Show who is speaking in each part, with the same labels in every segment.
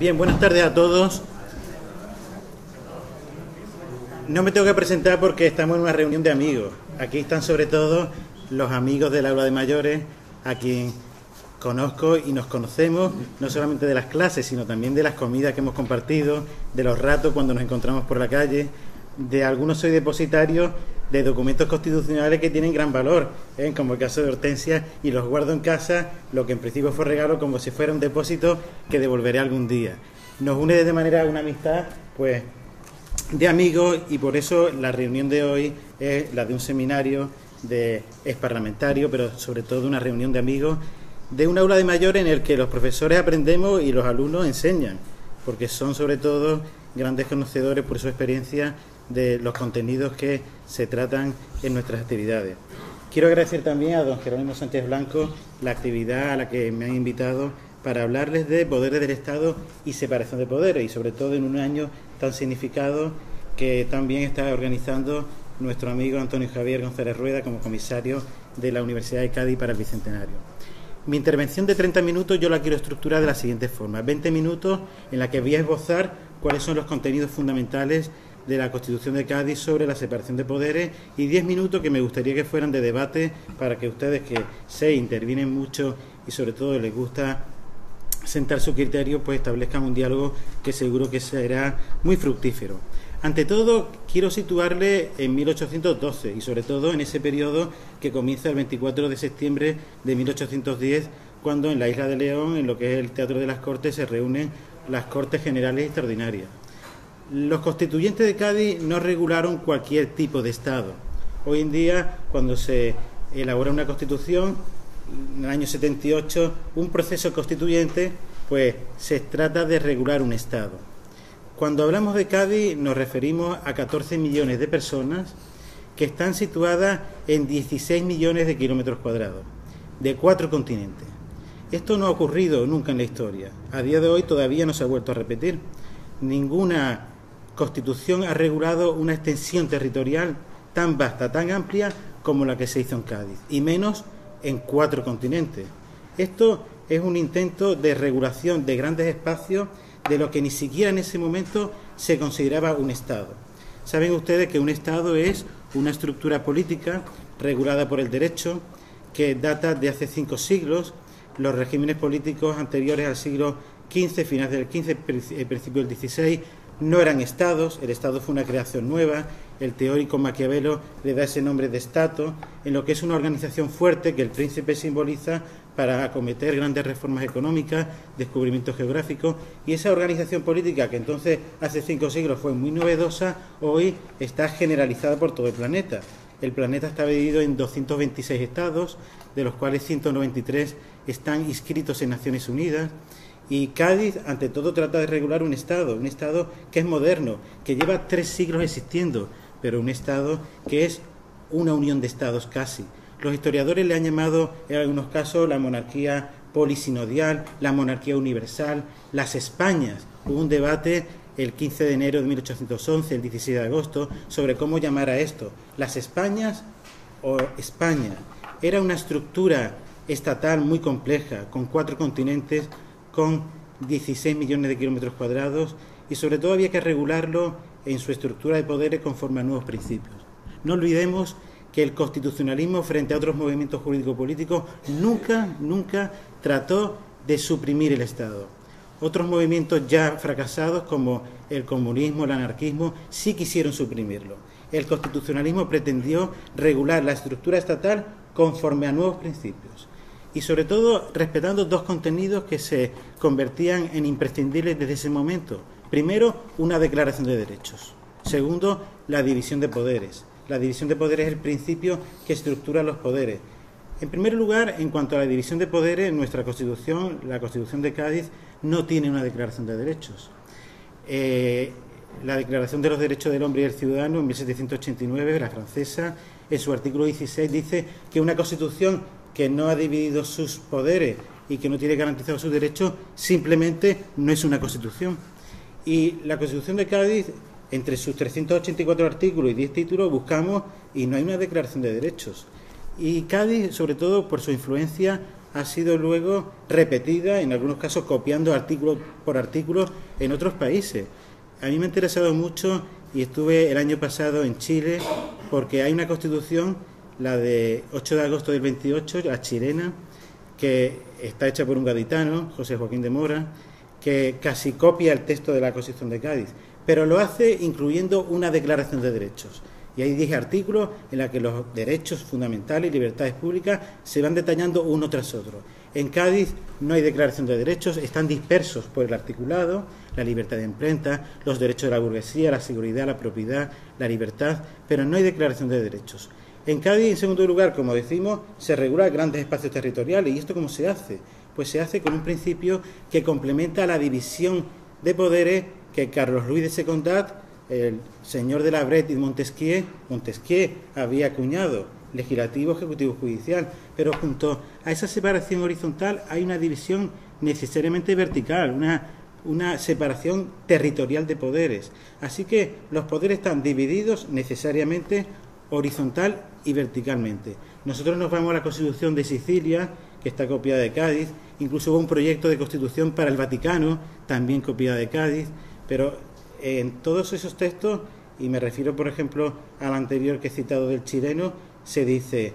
Speaker 1: Bien, buenas tardes a todos. No me tengo que presentar porque estamos en una reunión de amigos. Aquí están sobre todo los amigos del aula de mayores, a quien conozco y nos conocemos, no solamente de las clases, sino también de las comidas que hemos compartido, de los ratos cuando nos encontramos por la calle. De algunos soy depositario de documentos constitucionales que tienen gran valor, como el caso de Hortensia, y los guardo en casa, lo que en principio fue regalo, como si fuera un depósito que devolveré algún día. Nos une de manera una amistad, pues, de amigos, y por eso la reunión de hoy es la de un seminario de exparlamentario, pero sobre todo una reunión de amigos de un aula de mayores en el que los profesores aprendemos y los alumnos enseñan, porque son sobre todo grandes conocedores por su experiencia de los contenidos que se tratan en nuestras actividades. Quiero agradecer también a don Jerónimo Sánchez Blanco la actividad a la que me han invitado para hablarles de poderes del Estado y separación de poderes, y sobre todo en un año tan significado que también está organizando nuestro amigo Antonio Javier González Rueda como comisario de la Universidad de Cádiz para el Bicentenario. Mi intervención de 30 minutos yo la quiero estructurar de la siguiente forma: 20 minutos en la que voy a esbozar cuáles son los contenidos fundamentales de la Constitución de Cádiz sobre la separación de poderes, y 10 minutos que me gustaría que fueran de debate para que ustedes, que se intervienen mucho y sobre todo les gusta sentar su criterio, pues establezcan un diálogo que seguro que será muy fructífero. Ante todo, quiero situarle en 1812 y sobre todo en ese periodo que comienza el 24 de septiembre de 1810, cuando en la isla de León, en lo que es el Teatro de las Cortes, se reúnen las Cortes Generales Extraordinarias. Los constituyentes de Cádiz no regularon cualquier tipo de Estado. Hoy en día, cuando se elabora una Constitución, en el año 78, un proceso constituyente, pues se trata de regular un Estado. Cuando hablamos de Cádiz nos referimos a 14 millones de personas que están situadas en 16 millones de kilómetros cuadrados, de 4 continentes. Esto no ha ocurrido nunca en la historia. A día de hoy todavía no se ha vuelto a repetir. Ninguna Constitución ha regulado una extensión territorial tan vasta, tan amplia como la que se hizo en Cádiz, y menos en 4 continentes. Esto es un intento de regulación de grandes espacios de lo que ni siquiera en ese momento se consideraba un Estado. Saben ustedes que un Estado es una estructura política regulada por el derecho que data de hace 5 siglos. Los regímenes políticos anteriores al siglo XV, finales del XV, principio del XVI, no eran estados. El Estado fue una creación nueva. El teórico Maquiavelo le da ese nombre de Stato, en lo que es una organización fuerte que el príncipe simboliza para acometer grandes reformas económicas, descubrimientos geográficos, y esa organización política que entonces hace 5 siglos fue muy novedosa, hoy está generalizada por todo el planeta. El planeta está dividido en 226 estados, de los cuales 193 están inscritos en Naciones Unidas. Y Cádiz, ante todo, trata de regular un Estado que es moderno, que lleva 3 siglos existiendo, pero un Estado que es una unión de Estados casi. Los historiadores le han llamado, en algunos casos, la monarquía polisinodial, la monarquía universal, las Españas. Hubo un debate el 15 de enero de 1811, el 16 de agosto, sobre cómo llamar a esto, las Españas o España. Era una estructura estatal muy compleja, con 4 continentes, con 16 millones de kilómetros cuadrados, y sobre todo había que regularlo en su estructura de poderes conforme a nuevos principios. No olvidemos que el constitucionalismo frente a otros movimientos jurídico-políticos nunca trató de suprimir el Estado. Otros movimientos ya fracasados como el comunismo, el anarquismo, sí quisieron suprimirlo. El constitucionalismo pretendió regular la estructura estatal conforme a nuevos principios, y sobre todo respetando 2 contenidos que se convertían en imprescindibles desde ese momento. Primero, una declaración de derechos. Segundo, la división de poderes. La división de poderes es el principio que estructura los poderes. En primer lugar, en cuanto a la división de poderes, nuestra Constitución, la Constitución de Cádiz, no tiene una declaración de derechos. La Declaración de los Derechos del Hombre y del Ciudadano, en 1789, la francesa, en su artículo 16, dice que una Constitución que no ha dividido sus poderes y que no tiene garantizados sus derechos, simplemente no es una Constitución. Y la Constitución de Cádiz, entre sus 384 artículos y 10 títulos, buscamos y no hay una declaración de derechos. Y Cádiz, sobre todo por su influencia ha sido luego repetida, en algunos casos copiando artículo por artículo en otros países. A mí me ha interesado mucho y estuve el año pasado en Chile porque hay una constitución, la de 8 de agosto del 28, la chilena, que está hecha por un gaditano, José Joaquín de Mora, que casi copia el texto de la Constitución de Cádiz, pero lo hace incluyendo una declaración de derechos. Y hay 10 artículos en los que los derechos fundamentales y libertades públicas se van detallando uno tras otro. En Cádiz no hay declaración de derechos, están dispersos por el articulado, la libertad de imprenta, los derechos de la burguesía, la seguridad, la propiedad, la libertad, pero no hay declaración de derechos. En Cádiz, en segundo lugar, como decimos, se regulan grandes espacios territoriales. ¿Y esto cómo se hace? Pues se hace con un principio que complementa la división de poderes que Carlos Luis de Secondat, el señor de la Bret y de Montesquieu había acuñado, legislativo, ejecutivo, judicial, pero junto a esa separación horizontal hay una división necesariamente vertical, una separación territorial de poderes. Así que los poderes están divididos necesariamente horizontal y verticalmente. Nosotros nos vamos a la Constitución de Sicilia, que está copiada de Cádiz, incluso hubo un proyecto de Constitución para el Vaticano, también copiada de Cádiz, pero en todos esos textos, y me refiero por ejemplo al anterior que he citado del chileno, se dice: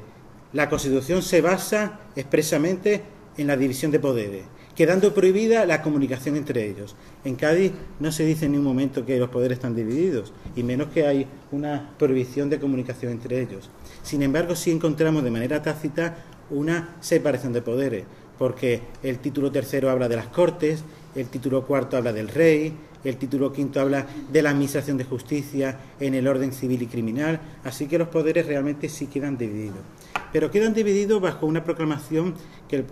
Speaker 1: la Constitución se basa expresamente en la división de poderes, quedando prohibida la comunicación entre ellos. En Cádiz no se dice en ningún momento que los poderes están divididos, y menos que hay una prohibición de comunicación entre ellos. Sin embargo, sí encontramos de manera tácita una separación de poderes, porque el título tercero habla de las Cortes, el título cuarto habla del Rey, el título quinto habla de la administración de justicia en el orden civil y criminal, así que los poderes realmente sí quedan divididos. Pero quedan divididos bajo una proclamación que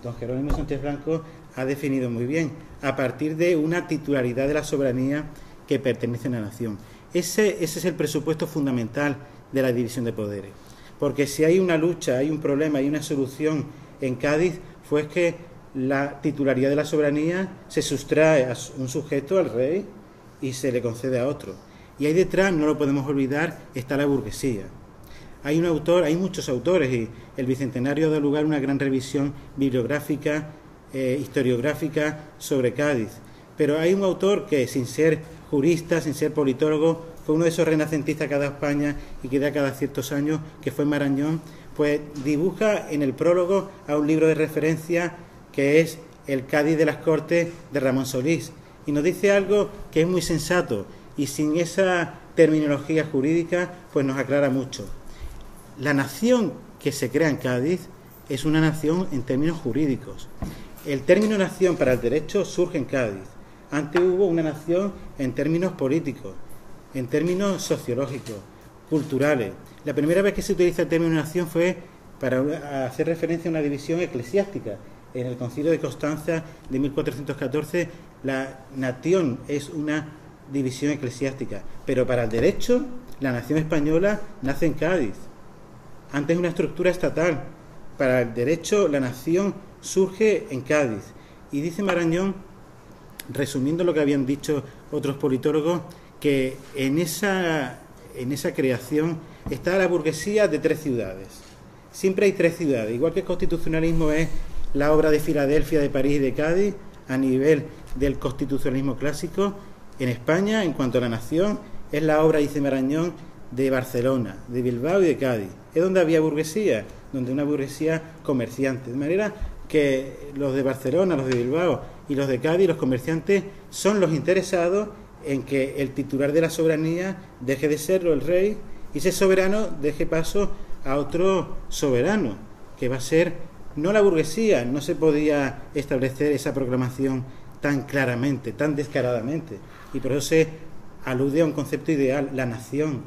Speaker 1: don Jerónimo Sánchez Blanco ha definido muy bien, a partir de una titularidad de la soberanía que pertenece a la nación. Ese es el presupuesto fundamental de la división de poderes, porque si hay una lucha, hay un problema, hay una solución en Cádiz, fue que la titularidad de la soberanía se sustrae a un sujeto, al rey, y se le concede a otro. Y ahí detrás, no lo podemos olvidar, está la burguesía. Hay muchos autores, y el Bicentenario da lugar a una gran revisión bibliográfica, historiográfica sobre Cádiz. Pero hay un autor que, sin ser jurista, sin ser politólogo, fue uno de esos renacentistas que ha dado España y que da cada ciertos años, que fue Marañón, pues dibuja en el prólogo a un libro de referencia que es El Cádiz de las Cortes de Ramón Solís, y nos dice algo que es muy sensato y sin esa terminología jurídica pues nos aclara mucho. La nación que se crea en Cádiz es una nación en términos jurídicos. El término nación para el derecho surge en Cádiz. Antes hubo una nación en términos políticos, en términos sociológicos, culturales. La primera vez que se utiliza el término nación fue para hacer referencia a una división eclesiástica. En el Concilio de Constanza de 1414, la nación es una división eclesiástica, pero para el derecho, la nación española nace en Cádiz. Antes una estructura estatal. Para el derecho, la nación surge en Cádiz. Y dice Marañón, resumiendo lo que habían dicho otros politólogos, que en esa creación está la burguesía de 3 ciudades. Siempre hay 3 ciudades, igual que el constitucionalismo es la obra de Filadelfia, de París y de Cádiz, a nivel del constitucionalismo clásico. En España, en cuanto a la nación, es la obra, dice Marañón, de Barcelona, de Bilbao y de Cádiz. Es donde había burguesía, donde una burguesía comerciante. De manera que los de Barcelona, los de Bilbao y los de Cádiz, los comerciantes, son los interesados en que el titular de la soberanía deje de serlo el rey y ese soberano deje paso a otro soberano, que va a ser no la burguesía. No se podía establecer esa proclamación tan claramente, tan descaradamente, y por eso se alude a un concepto ideal, la nación,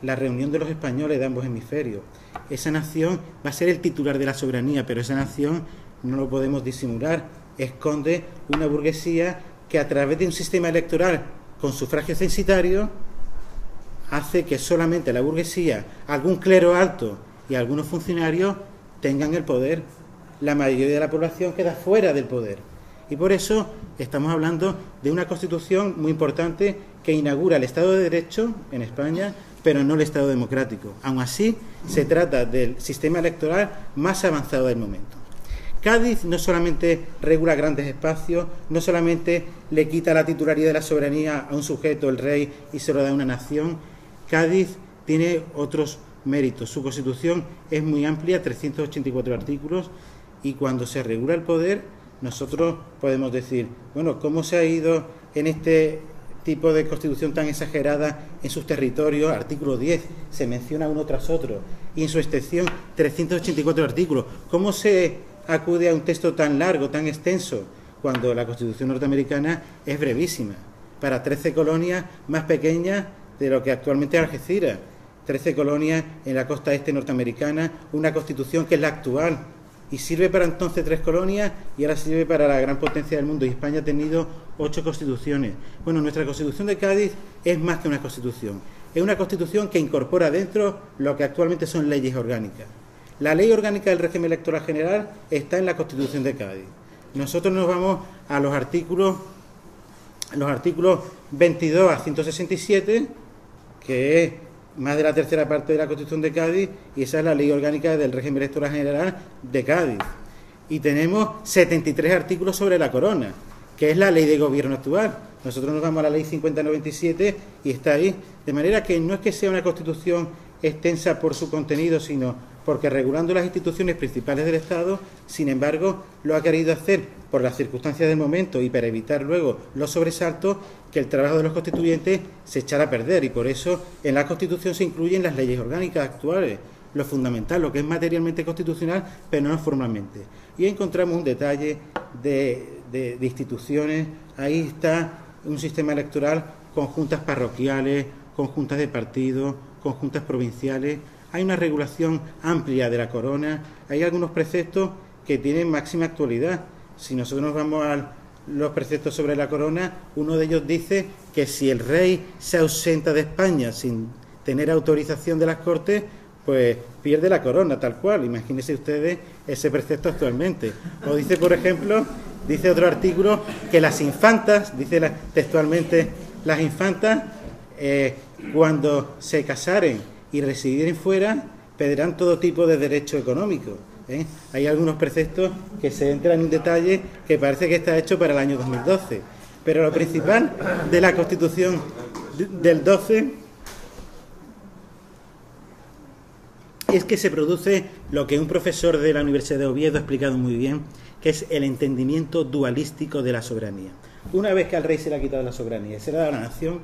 Speaker 1: la reunión de los españoles de ambos hemisferios. Esa nación va a ser el titular de la soberanía, pero esa nación, no lo podemos disimular, esconde una burguesía que a través de un sistema electoral con sufragio censitario hace que solamente la burguesía, algún clero alto y algunos funcionarios tengan el poder. La mayoría de la población queda fuera del poder. Y por eso estamos hablando de una Constitución muy importante que inaugura el Estado de Derecho en España, pero no el Estado democrático. Aun así, se trata del sistema electoral más avanzado del momento. Cádiz no solamente regula grandes espacios, no solamente le quita la titularidad de la soberanía a un sujeto, el rey, y se lo da a una nación. Cádiz tiene otros méritos. Su constitución es muy amplia, 384 artículos, y cuando se regula el poder, nosotros podemos decir, bueno, ¿cómo se ha ido en este tipo de constitución tan exagerada en sus territorios? Artículo 10, se menciona uno tras otro, y en su extensión 384 artículos. ¿Cómo se acude a un texto tan largo, tan extenso, cuando la Constitución norteamericana es brevísima, para 13 colonias más pequeñas de lo que actualmente es Algeciras, 13 colonias en la costa este norteamericana, una Constitución que es la actual, y sirve para entonces 3 colonias y ahora sirve para la gran potencia del mundo, y España ha tenido 8 constituciones. Bueno, nuestra Constitución de Cádiz es más que una Constitución, es una Constitución que incorpora dentro lo que actualmente son leyes orgánicas. La ley orgánica del régimen electoral general está en la Constitución de Cádiz. Nosotros nos vamos a los artículos 22 a 167, que es más de la tercera parte de la Constitución de Cádiz, y esa es la ley orgánica del régimen electoral general de Cádiz. Y tenemos 73 artículos sobre la corona, que es la ley de gobierno actual. Nosotros nos vamos a la ley 5097 y está ahí. De manera que no es que sea una Constitución extensa por su contenido, sino porque regulando las instituciones principales del Estado, sin embargo, lo ha querido hacer por las circunstancias del momento y para evitar luego los sobresaltos, que el trabajo de los constituyentes se echara a perder, y por eso en la Constitución se incluyen las leyes orgánicas actuales, lo fundamental, lo que es materialmente constitucional, pero no formalmente. Y encontramos un detalle de instituciones. Ahí está un sistema electoral con juntas parroquiales, con juntas de partido, con juntas provinciales. Hay una regulación amplia de la corona, hay algunos preceptos que tienen máxima actualidad. Si nosotros nos vamos a los preceptos sobre la corona, uno de ellos dice que si el rey se ausenta de España sin tener autorización de las Cortes, pues pierde la corona, tal cual. Imagínense ustedes ese precepto actualmente. O dice, por ejemplo, dice otro artículo, que las infantas, dice textualmente, las infantas, cuando se casaren y residieren fuera, perderán todo tipo de derecho económico. Hay algunos preceptos que se entran en un detalle que parece que está hecho para el año 2012. Pero lo principal de la Constitución del 12 es que se produce lo que un profesor de la Universidad de Oviedo ha explicado muy bien, que es el entendimiento dualístico de la soberanía. Una vez que al rey se le ha quitado la soberanía y se le ha dado a la nación,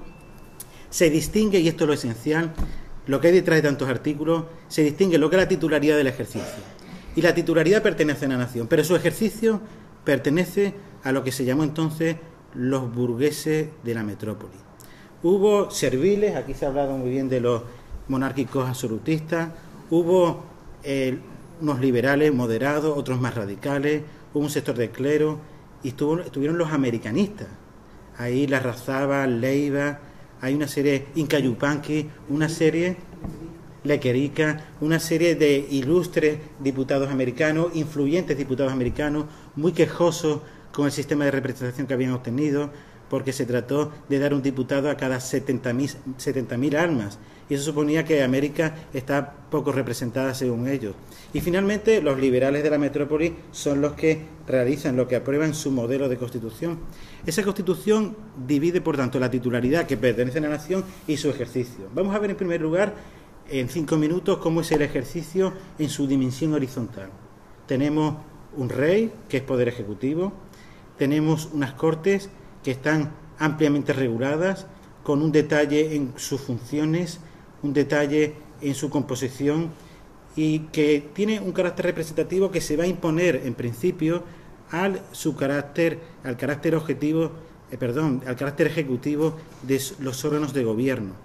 Speaker 1: se distingue, y esto es lo esencial, lo que hay detrás de tantos artículos, se distingue lo que es la titularidad del ejercicio. Y la titularidad pertenece a la nación, pero su ejercicio pertenece a lo que se llamó entonces los burgueses de la metrópoli. Hubo serviles, aquí se ha hablado muy bien de los monárquicos absolutistas, hubo unos liberales moderados, otros más radicales, hubo un sector de clero, y estuvieron los americanistas. Ahí Larrazaba, Leiva, hay una serie, Inca Yupanqui, una serie, Lequerica, una serie de ilustres diputados americanos, influyentes diputados americanos, muy quejosos con el sistema de representación que habían obtenido, porque se trató de dar un diputado a cada 70.000 almas, y eso suponía que América está poco representada según ellos. Y finalmente los liberales de la metrópoli son los que realizan, los que aprueban su modelo de constitución. Esa constitución divide, por tanto, la titularidad que pertenece a la nación y su ejercicio. Vamos a ver en primer lugar, en 5 minutos, cómo es el ejercicio en su dimensión horizontal. Tenemos un rey, que es poder ejecutivo, tenemos unas cortes que están ampliamente reguladas, con un detalle en sus funciones, un detalle en su composición, y que tiene un carácter representativo que se va a imponer en principio al carácter ejecutivo de los órganos de gobierno.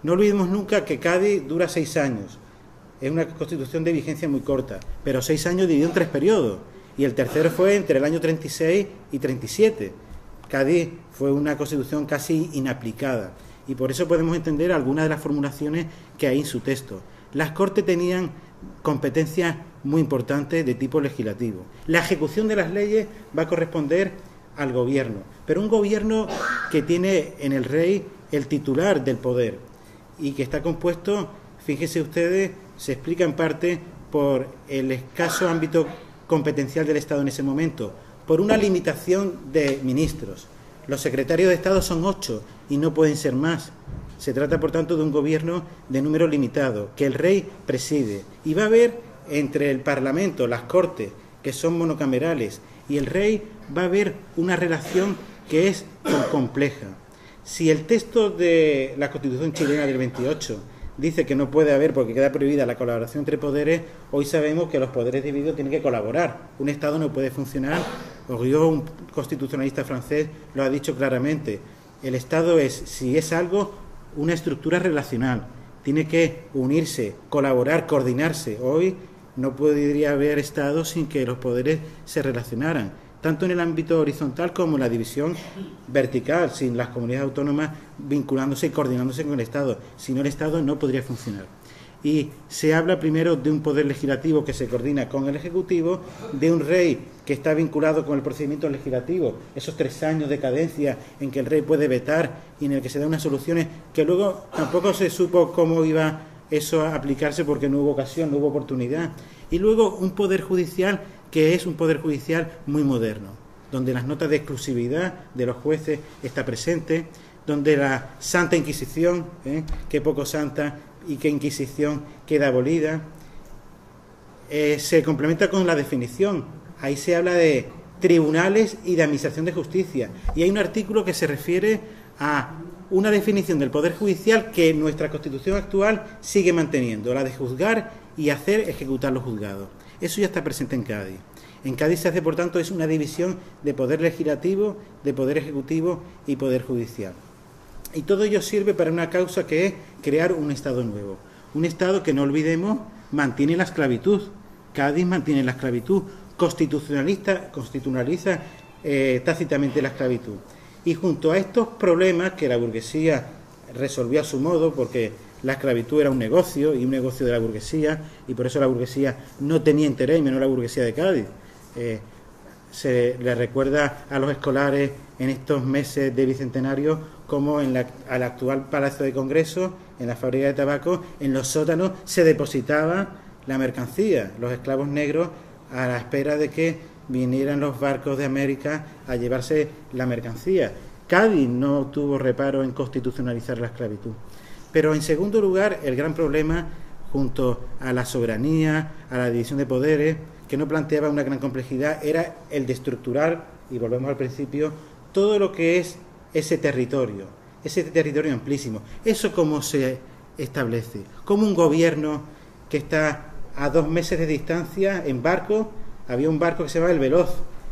Speaker 1: No olvidemos nunca que Cádiz dura 6 años. Es una constitución de vigencia muy corta, pero 6 años dividido en 3 periodos, y el tercero fue entre el año 36 y 37. Cádiz fue una constitución casi inaplicada, y por eso podemos entender algunas de las formulaciones que hay en su texto. Las Cortes tenían competencias muy importantes de tipo legislativo. La ejecución de las leyes va a corresponder al gobierno, pero un gobierno que tiene en el rey el titular del poder y que está compuesto, fíjense ustedes, se explica en parte por el escaso ámbito competencial del Estado en ese momento, por una limitación de ministros. Los secretarios de Estado son 8 y no pueden ser más. Se trata, por tanto, de un gobierno de número limitado, que el rey preside. Y va a haber entre el Parlamento, las Cortes, que son monocamerales, y el rey, va a haber una relación que es compleja. Si el texto de la Constitución chilena del 28 dice que no puede haber, porque queda prohibida la colaboración entre poderes, hoy sabemos que los poderes divididos tienen que colaborar. Un Estado no puede funcionar, un constitucionalista francés lo ha dicho claramente. El Estado es, si es algo, una estructura relacional. Tiene que unirse, colaborar, coordinarse. Hoy no podría haber Estado sin que los poderes se relacionaran, tanto en el ámbito horizontal como en la división vertical, sin las comunidades autónomas vinculándose y coordinándose con el Estado. Si no, el Estado no podría funcionar. Y se habla primero de un poder legislativo que se coordina con el Ejecutivo, de un rey que está vinculado con el procedimiento legislativo, esos 3 años de cadencia en que el rey puede vetar y en el que se dan unas soluciones que luego tampoco se supo cómo iba eso a aplicarse porque no hubo ocasión, no hubo oportunidad. Y luego un poder judicial que es un poder judicial muy moderno, donde las notas de exclusividad de los jueces está presente, donde la Santa Inquisición, que poco santa y que Inquisición queda abolida, se complementa con la definición. Ahí se habla de tribunales y de administración de justicia. Y hay un artículo que se refiere a una definición del Poder Judicial que nuestra Constitución actual sigue manteniendo, la de juzgar y hacer ejecutar los juzgados. Eso ya está presente en Cádiz. En Cádiz se hace, por tanto, es una división de poder legislativo, de poder ejecutivo y poder judicial. Y todo ello sirve para una causa que es crear un Estado nuevo. Un Estado que, no olvidemos, mantiene la esclavitud. Cádiz mantiene la esclavitud, constitucionaliza tácitamente la esclavitud. Y junto a estos problemas que la burguesía resolvió a su modo, porque la esclavitud era un negocio y un negocio de la burguesía, y por eso la burguesía no tenía interés, menos la burguesía de Cádiz. Se le recuerda a los escolares en estos meses de bicentenario como al actual Palacio de Congreso, en la fábrica de tabaco, en los sótanos se depositaba la mercancía, los esclavos negros, a la espera de que vinieran los barcos de América a llevarse la mercancía. Cádiz no tuvo reparo en constitucionalizar la esclavitud. Pero en segundo lugar, el gran problema, junto a la soberanía, a la división de poderes, que no planteaba una gran complejidad, era el de estructurar, y volvemos al principio, todo lo que es ese territorio amplísimo. Eso cómo se establece, como un gobierno que está a 2 meses de distancia en barco. Había un barco que se llamaba el Veloz,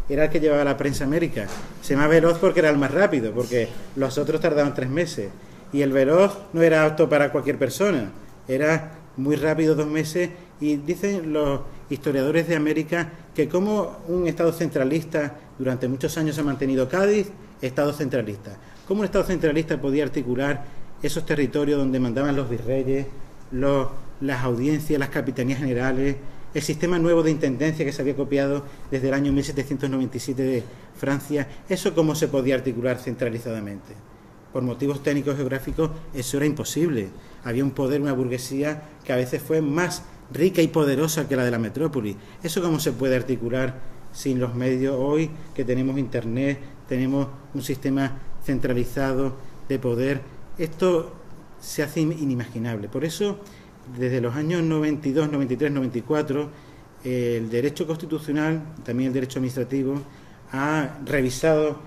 Speaker 1: era el que llevaba la prensa América. Se llamaba Veloz porque era el más rápido, porque los otros tardaban 3 meses. Y el Veloz no era apto para cualquier persona, era muy rápido, 2 meses. Y dicen los historiadores de América que como un Estado centralista durante muchos años ha mantenido Cádiz, Estado centralista. Cómo un Estado centralista podía articular esos territorios donde mandaban los virreyes, las audiencias, las capitanías generales, el sistema nuevo de intendencia que se había copiado desde el año 1797 de Francia. Eso cómo se podía articular centralizadamente. Por motivos técnicos geográficos eso era imposible. Había un poder, una burguesía que a veces fue más rica y poderosa que la de la metrópoli. Eso cómo se puede articular sin los medios hoy que tenemos internet, tenemos un sistema centralizado de poder. Esto se hace inimaginable. Por eso, desde los años 92, 93, 94, el derecho constitucional, también el derecho administrativo, ha revisado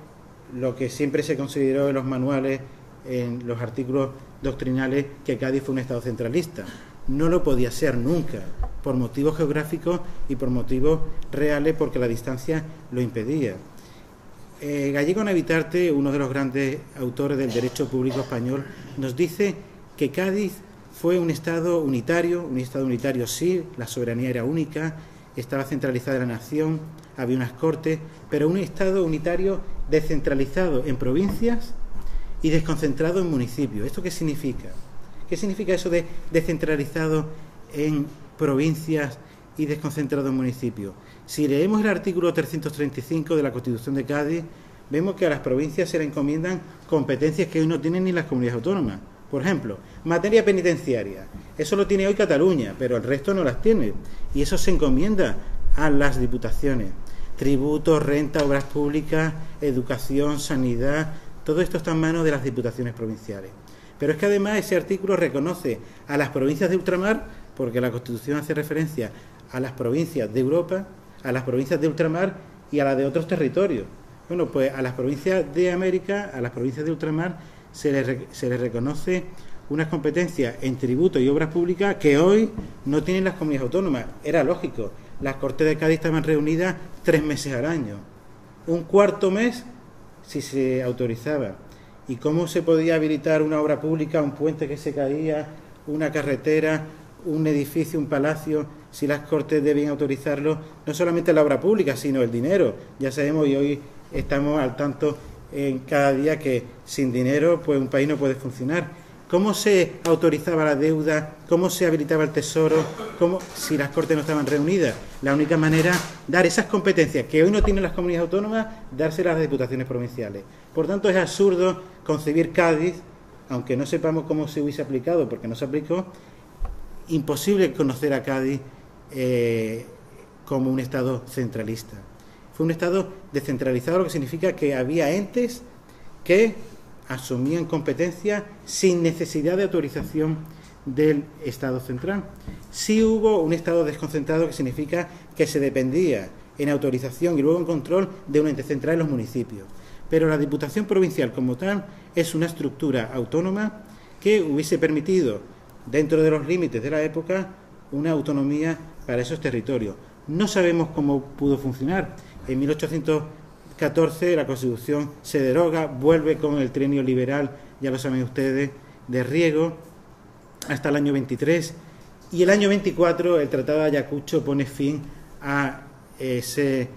Speaker 1: lo que siempre se consideró en los manuales, en los artículos doctrinales, que Cádiz fue un Estado centralista. No lo podía ser nunca, por motivos geográficos y por motivos reales, porque la distancia lo impedía. Gallego Navitarte, uno de los grandes autores del derecho público español, nos dice que Cádiz fue un Estado unitario sí, la soberanía era única, estaba centralizada la nación, había unas cortes, pero un Estado unitario descentralizado en provincias y desconcentrado en municipios. ¿Esto qué significa? ¿Qué significa eso de descentralizado en provincias y desconcentrado en municipios? Si leemos el artículo 335 de la Constitución de Cádiz, vemos que a las provincias se le encomiendan competencias que hoy no tienen ni las comunidades autónomas. Por ejemplo, materia penitenciaria. Eso lo tiene hoy Cataluña, pero el resto no las tiene. Y eso se encomienda a las diputaciones. Tributos, renta, obras públicas, educación, sanidad, todo esto está en manos de las diputaciones provinciales. Pero es que además ese artículo reconoce a las provincias de ultramar, porque la Constitución hace referencia a las provincias de Europa, a las provincias de ultramar y a las de otros territorios. Bueno, pues a las provincias de América, a las provincias de ultramar, se les reconoce unas competencias en tributo y obras públicas que hoy no tienen las comunidades autónomas. Era lógico. Las Cortes de Cádiz estaban reunidas 3 meses al año. Un cuarto mes si se autorizaba. ¿Y cómo se podía habilitar una obra pública, un puente que se caía, una carretera, un edificio, un palacio, si las Cortes debían autorizarlo? No solamente la obra pública, sino el dinero. Ya sabemos, y hoy estamos al tanto en cada día, que sin dinero pues un país no puede funcionar. ¿Cómo se autorizaba la deuda? ¿Cómo se habilitaba el tesoro? ¿Cómo, si las Cortes no estaban reunidas? La única manera, dar esas competencias que hoy no tienen las comunidades autónomas, dárselas a las diputaciones provinciales. Por tanto, es absurdo concebir Cádiz, aunque no sepamos cómo se hubiese aplicado, porque no se aplicó, imposible conocer a Cádiz como un Estado centralista. Fue un Estado descentralizado, lo que significa que había entes que asumían competencias sin necesidad de autorización del Estado central. Sí hubo un Estado desconcentrado, que significa que se dependía en autorización y luego en control de un ente central en los municipios. Pero la Diputación Provincial como tal es una estructura autónoma que hubiese permitido, dentro de los límites de la época, una autonomía para esos territorios. No sabemos cómo pudo funcionar. En 1814 la Constitución se deroga, vuelve con el trienio liberal, ya lo saben ustedes, de Riego, hasta el año 23, y el año 24 el Tratado de Ayacucho pone fin a ese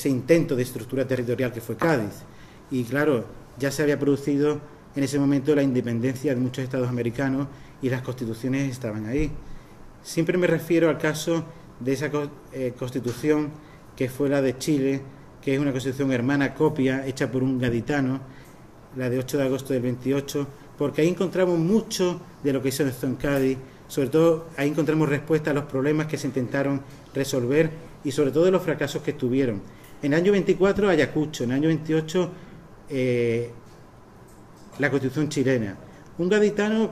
Speaker 1: intento de estructura territorial que fue Cádiz. Y claro, ya se había producido en ese momento la independencia de muchos estados americanos y las constituciones estaban ahí. Siempre me refiero al caso de esa constitución que fue la de Chile, que es una constitución hermana copia hecha por un gaditano, la de 8 de agosto del 28, porque ahí encontramos mucho de lo que hizo en Cádiz, sobre todo ahí encontramos respuesta a los problemas que se intentaron resolver y sobre todo de los fracasos que tuvieron. En el año 24 Ayacucho, en el año 28 la constitución chilena. Un gaditano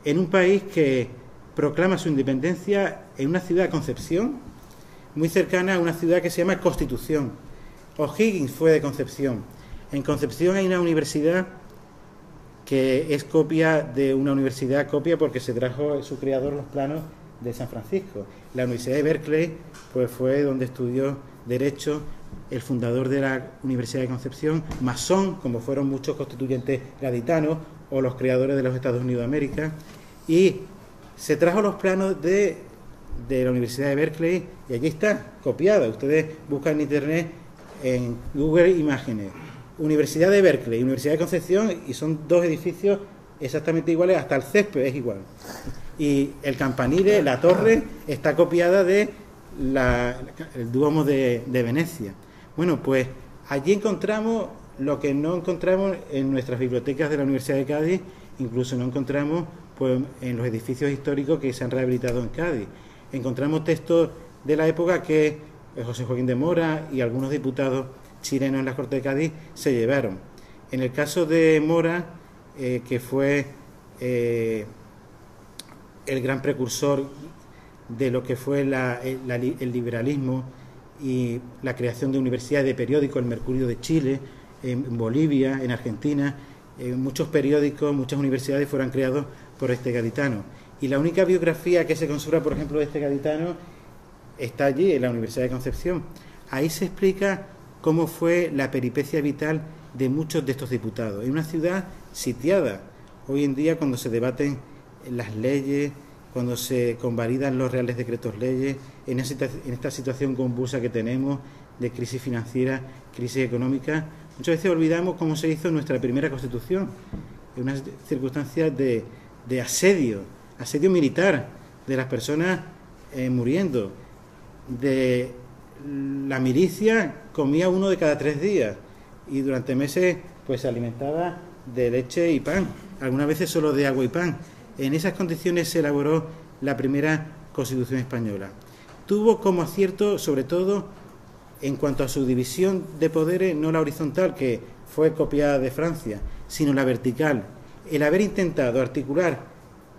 Speaker 1: en un país que proclama su independencia en una ciudad de Concepción, muy cercana a una ciudad que se llama Constitución. O'Higgins fue de Concepción. En Concepción hay una universidad que es copia de una universidad copia porque se trajo su creador los planos de San Francisco. La Universidad de Berkeley pues fue donde estudió Derecho el fundador de la Universidad de Concepción, masón, como fueron muchos constituyentes gaditanos o los creadores de los Estados Unidos de América, y se trajo los planos de la Universidad de Berkeley y allí está, copiada. Ustedes buscan en Internet, en Google Imágenes, Universidad de Berkeley, Universidad de Concepción, y son dos edificios exactamente iguales, hasta el césped es igual. Y el campanile, la torre, está copiada de el Duomo de Venecia. Bueno, pues allí encontramos lo que no encontramos en nuestras bibliotecas de la Universidad de Cádiz, incluso no encontramos pues en los edificios históricos que se han rehabilitado en Cádiz. Encontramos textos de la época que José Joaquín de Mora y algunos diputados chilenos en la Corte de Cádiz se llevaron. En el caso de Mora, que fue el gran precursor de lo que fue el liberalismo y la creación de universidades, de periódicos, el Mercurio de Chile, en Bolivia, en Argentina, muchos periódicos, muchas universidades fueron creados por este gaditano. Y la única biografía que se conserva, por ejemplo, de este gaditano está allí, en la Universidad de Concepción. Ahí se explica cómo fue la peripecia vital de muchos de estos diputados. En una ciudad sitiada. Hoy en día, cuando se debaten las leyes, cuando se convalidan los reales decretos leyes, en esta situación convulsa que tenemos de crisis financiera, crisis económica, muchas veces olvidamos cómo se hizo nuestra primera Constitución, en unas circunstancias de asedio militar, de las personas muriendo, de la milicia comía uno de cada 3 días y durante meses pues se alimentaba de leche y pan, algunas veces solo de agua y pan. En esas condiciones se elaboró la primera Constitución española. tuvo como acierto, sobre todo, en cuanto a su división de poderes, no la horizontal, que fue copiada de Francia, sino la vertical. El haber intentado articular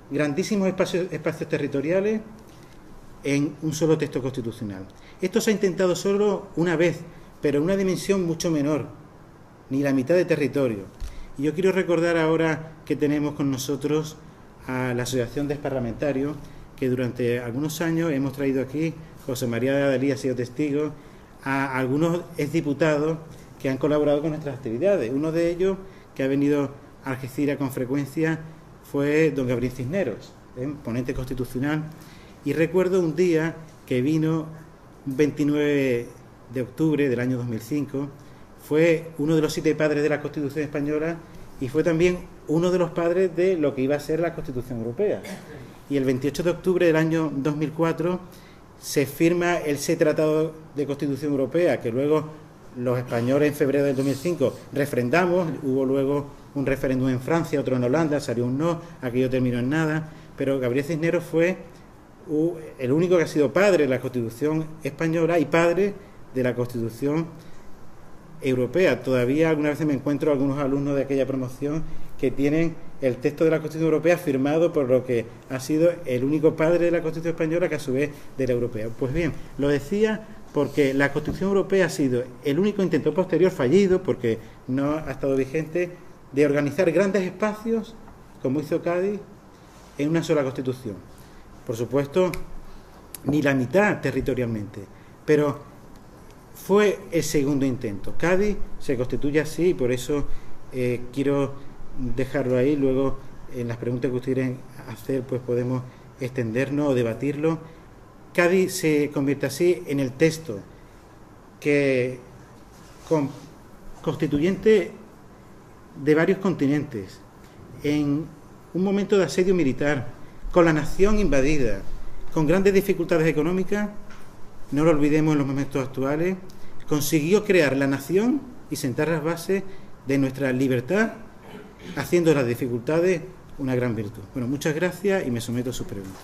Speaker 1: grandísimos espacios territoriales en un solo texto constitucional. Esto se ha intentado solo una vez, pero en una dimensión mucho menor, ni la mitad de territorio. Y yo quiero recordar ahora que tenemos con nosotros a la Asociación de Parlamentarios, que durante algunos años hemos traído aquí, José María de Adalí ha sido testigo, a algunos exdiputados que han colaborado con nuestras actividades. Uno de ellos, que ha venido a Algeciras con frecuencia, fue don Gabriel Cisneros, ponente constitucional. Y recuerdo un día que vino, un 29 de octubre del año 2005, fue uno de los 7 padres de la Constitución española y fue también uno de los padres de lo que iba a ser la Constitución Europea. Y el 28 de octubre del año 2004 se firma ese Tratado de Constitución Europea, que luego los españoles en febrero del 2005 refrendamos. Hubo luego un referéndum en Francia, otro en Holanda, salió un no, aquello terminó en nada, pero Gabriel Cisneros fue el único que ha sido padre de la Constitución española y padre de la Constitución Europea. Todavía algunas veces me encuentro algunos alumnos de aquella promoción que tienen el texto de la Constitución Europea firmado por lo que ha sido el único padre de la Constitución española, que a su vez de la europea. Pues bien, lo decía porque la Constitución Europea ha sido el único intento posterior fallido, porque no ha estado vigente, de organizar grandes espacios, como hizo Cádiz, en una sola Constitución. Por supuesto, ni la mitad territorialmente, pero fue el segundo intento. Cádiz se constituye así y por eso quiero dejarlo ahí. Luego, en las preguntas que ustedes quieren hacer, pues podemos extendernos o debatirlo. Cádiz se convierte así en el texto que, constituyente de varios continentes, en un momento de asedio militar, con la nación invadida, con grandes dificultades económicas, no lo olvidemos en los momentos actuales, consiguió crear la nación y sentar las bases de nuestra libertad, haciendo las dificultades una gran virtud. Bueno, muchas gracias y me someto a sus preguntas.